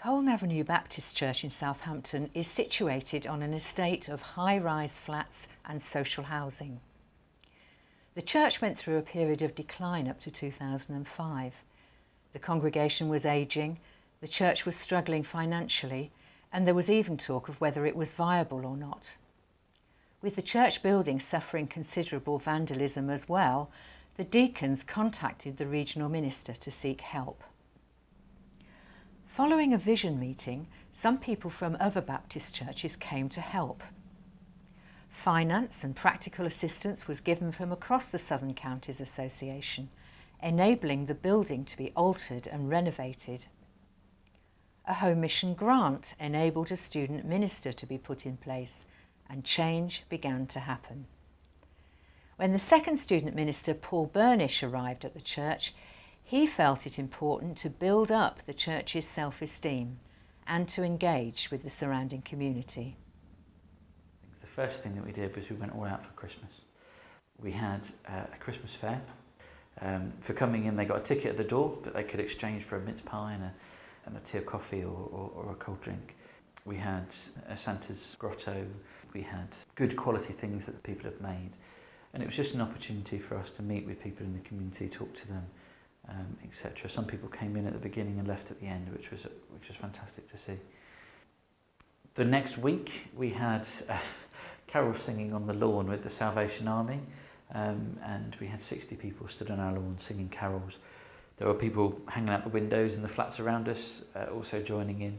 Colne Avenue Baptist Church in Southampton is situated on an estate of high-rise flats and social housing. The church went through a period of decline up to 2005. The congregation was ageing, the church was struggling financially, and there was even talk of whether it was viable or not. With the church building suffering considerable vandalism as well, the deacons contacted the regional minister to seek help. Following a vision meeting, some people from other Baptist churches came to help. Finance and practical assistance was given from across the Southern Counties Association, enabling the building to be altered and renovated. A home mission grant enabled a student minister to be put in place, and change began to happen. When the second student minister, Paul Burnish, arrived at the church, he felt it important to build up the church's self-esteem and to engage with the surrounding community. The first thing that we did was we went all out for Christmas. We had a Christmas fair. For coming in, they got a ticket at the door that they could exchange for a mince pie and a tea or coffee or a cold drink. We had a Santa's grotto. We had good quality things that people had made. And it was just an opportunity for us to meet with people in the community, talk to them, etc. Some people came in at the beginning and left at the end, which was fantastic to see. The next week we had carols singing on the lawn with the Salvation Army, and we had 60 people stood on our lawn singing carols. There were people hanging out the windows in the flats around us, also joining in,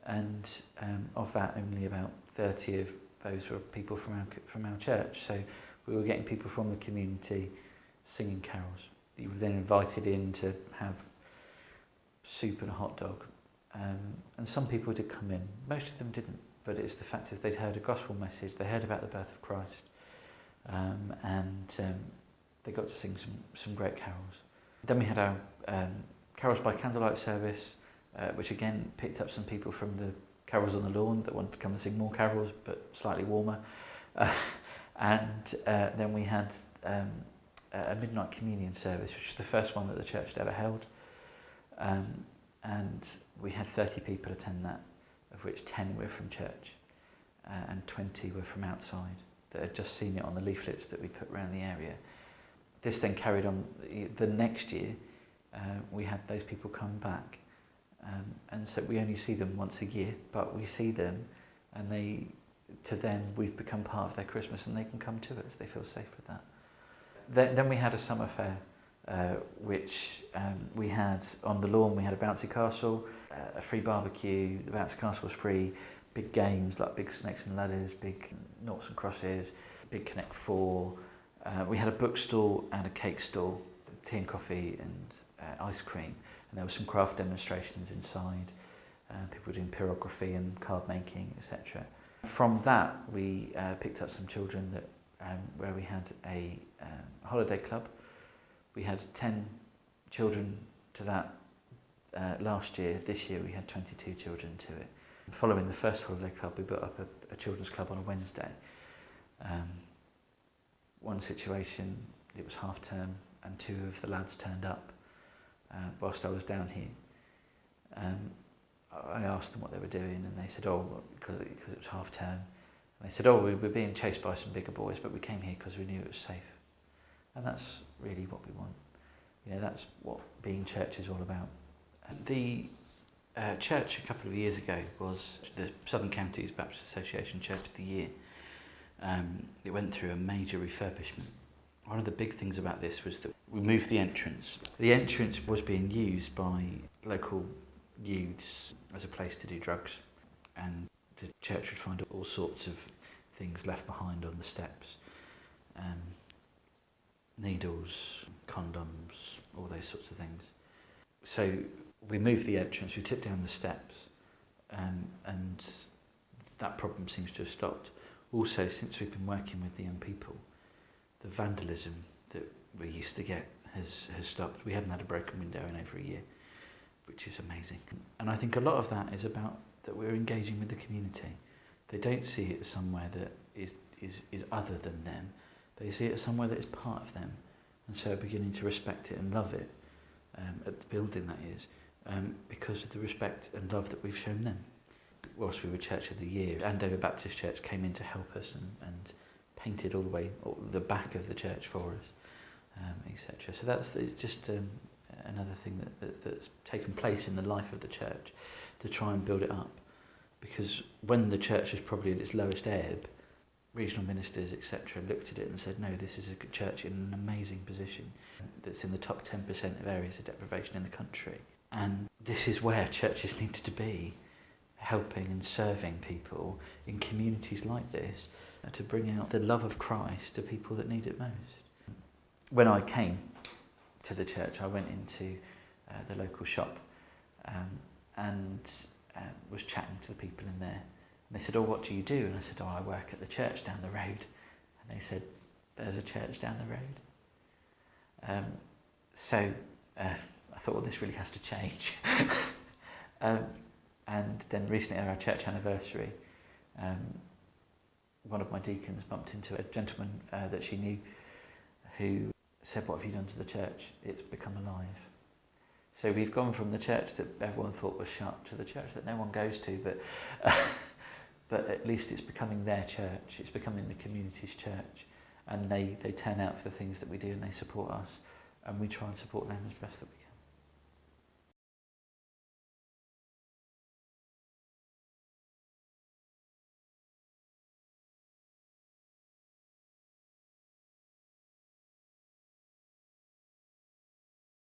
and of that only about 30 of those were people from our church. So we were getting people from the community singing carols. You were then invited in to have soup and a hot dog. And some people did come in. Most of them didn't, but it's the fact is they'd heard a gospel message, they heard about the birth of Christ, and they got to sing some great carols. Then we had our carols by candlelight service, which again picked up some people from the carols on the lawn that wanted to come and sing more carols, but slightly warmer. And then we had a midnight communion service, which was the first one that the church had ever held. And we had 30 people attend that, of which 10 were from church and 20 were from outside that had just seen it on the leaflets that we put around the area. This then carried on. The next year, we had those people come back. And so we only see them once a year, but we see them, and to them we've become part of their Christmas, and they can come to us. They feel safe with that. Then we had a summer fair, which we had on the lawn. We had a bouncy castle, a free barbecue. The bouncy castle was free. Big games like big snakes and ladders, big noughts and crosses, big Connect Four. We had a bookstall and a cake stall, tea and coffee and ice cream. And there were some craft demonstrations inside. People doing pyrography and card making, etc. From that, we picked up some children where we had a holiday club. We had 10 children to that last year. This year we had 22 children to it. Following the first holiday club, we built up a children's club on a Wednesday. One situation, it was half term and 2 of the lads turned up whilst I was down here. I asked them what they were doing, and they said, because it was half term. And they said, we were being chased by some bigger boys, but we came here because we knew it was safe. And that's really what we want. You know, that's what being church is all about. The church a couple of years ago was the Southern Counties Baptist Association Church of the Year. It went through a major refurbishment. One of the big things about this was that we moved the entrance. The entrance was being used by local youths as a place to do drugs, and the church would find all sorts of things left behind on the steps. Needles, condoms, all those sorts of things. So we moved the entrance, we took down the steps, and that problem seems to have stopped. Also, since we've been working with the young people, the vandalism that we used to get has stopped. We haven't had a broken window in over a year, which is amazing. And I think a lot of that is about that we're engaging with the community. They don't see it as somewhere that is other than them. They see it as somewhere that is part of them, and so are beginning to respect it and love it, at the building that is, because of the respect and love that we've shown them. Whilst we were Church of the Year, Andover Baptist Church came in to help us and painted all the way the back of the church for us, etc. So that's just another thing that's taken place in the life of the church to try and build it up. Because when the church was probably at its lowest ebb, regional ministers, etc., looked at it and said, no, this is a church in an amazing position that's in the top 10% of areas of deprivation in the country. And this is where churches need to be, helping and serving people in communities like this to bring out the love of Christ to people that need it most. When I came to the church, I went into the local shop and was chatting to the people in there. And they said, oh, what do you do? And I said, oh, I work at the church down the road. And they said, there's a church down the road. So I thought, well, this really has to change. And then recently at our church anniversary, one of my deacons bumped into a gentleman that she knew who said, what have you done to the church? It's become alive. So we've gone from the church that everyone thought was shut to the church that no one goes to, but at least it's becoming their church. It's becoming the community's church, and they turn out for the things that we do and they support us, and we try and support them as best that we can.